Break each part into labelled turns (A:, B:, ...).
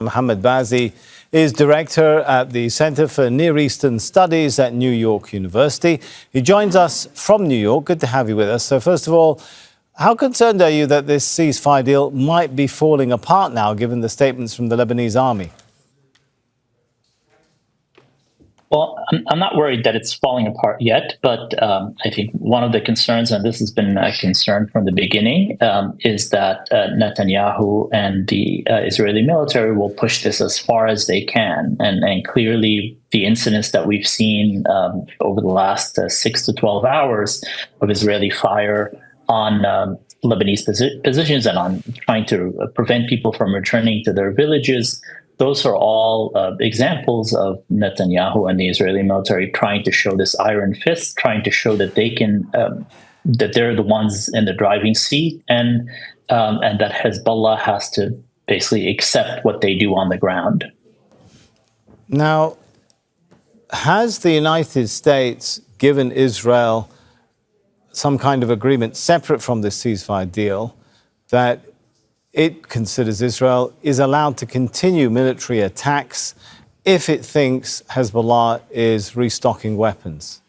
A: Mohamad Bazzi is director at the Center for Near Eastern Studies at New York University. He joins us from New York. Good to have you with us. So first of all, how concerned are you that this ceasefire deal might be falling apart now, given the statements from the Lebanese army?
B: Well, I'm not worried that it's falling apart yet, but I think one of the concerns, and this has been a concern from the beginning, is that Netanyahu and the Israeli military will push this as far as they can. And clearly, the incidents that we've seen over the last 6 to 12 hours of Israeli fire on Lebanese positions and on trying to prevent people from returning to their villages, those are all examples of Netanyahu and the Israeli military trying to show this iron fist, trying to show that they can, that they're the ones in the driving seat, and that Hezbollah has to basically accept what they do on the ground.
A: Now, has the United States given Israel some kind of agreement separate from this ceasefire deal that it considers Israel is allowed to continue military attacks if it thinks Hezbollah is restocking weapons?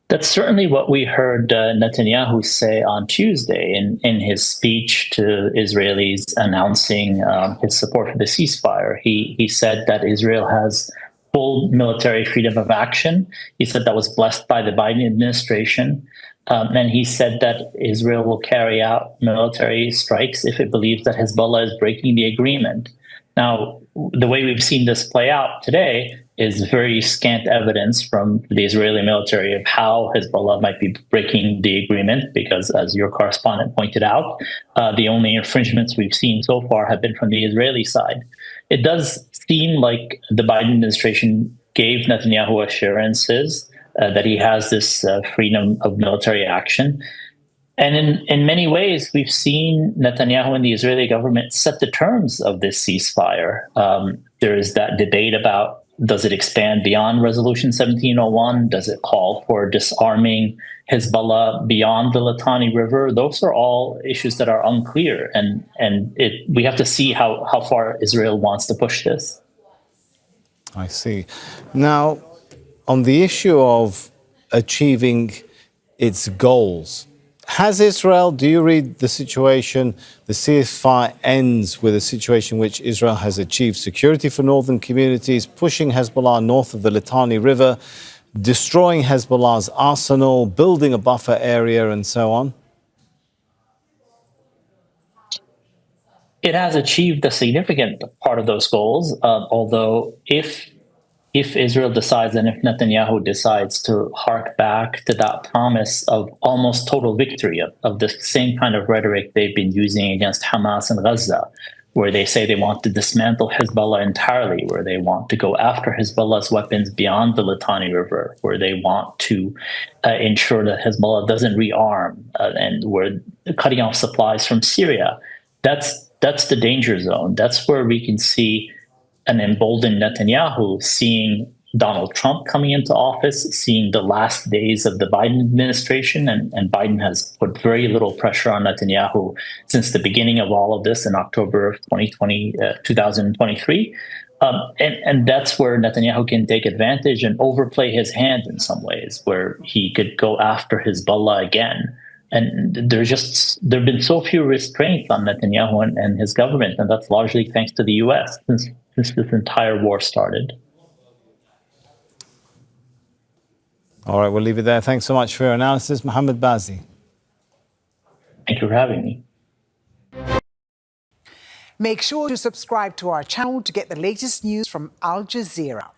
B: That's certainly what we heard Netanyahu say on Tuesday in his speech to Israelis announcing his support for the ceasefire. He said that Israel has full military freedom of action. He said that was blessed by the Biden administration. And he said that Israel will carry out military strikes if it believes that Hezbollah is breaking the agreement. Now, the way we've seen this play out today is very scant evidence from the Israeli military of how Hezbollah might be breaking the agreement, because, as your correspondent pointed out, the only infringements we've seen so far have been from the Israeli side. It does seem like the Biden administration gave Netanyahu assurances that he has this freedom of military action. And in many ways, we've seen Netanyahu and the Israeli government set the terms of this ceasefire. There is that debate about, does it expand beyond Resolution 1701? Does it call for disarming Hezbollah beyond the Litani River? Those are all issues that are unclear. And we have to see how far Israel wants to push this.
A: I see. Now, on the issue of achieving its goals, has Israel, do you read the situation, the ceasefire ends with a situation in which Israel has achieved security for northern communities, pushing Hezbollah north of the Litani River, destroying Hezbollah's arsenal, building a buffer area, and so on?
B: It has achieved a significant part of those goals, although if Israel decides and if Netanyahu decides to hark back to that promise of almost total victory, of the same kind of rhetoric they've been using against Hamas and Gaza, where they say they want to dismantle Hezbollah entirely, where they want to go after Hezbollah's weapons beyond the Litani River, where they want to ensure that Hezbollah doesn't rearm, and where cutting off supplies from Syria. That's the danger zone. That's where we can see an emboldened Netanyahu seeing Donald Trump coming into office, seeing the last days of the Biden administration, and Biden has put very little pressure on Netanyahu since the beginning of all of this in October of 2023. And that's where Netanyahu can take advantage and overplay his hand in some ways, where he could go after Hezbollah again. And there have been so few restraints on Netanyahu and his government, and that's largely thanks to the U.S. since this entire war started.
A: All right, we'll leave it there. Thanks so much for your analysis, Mohamad Bazzi.
B: Thank you for having me.
C: Make sure to subscribe to our channel to get the latest news from Al Jazeera.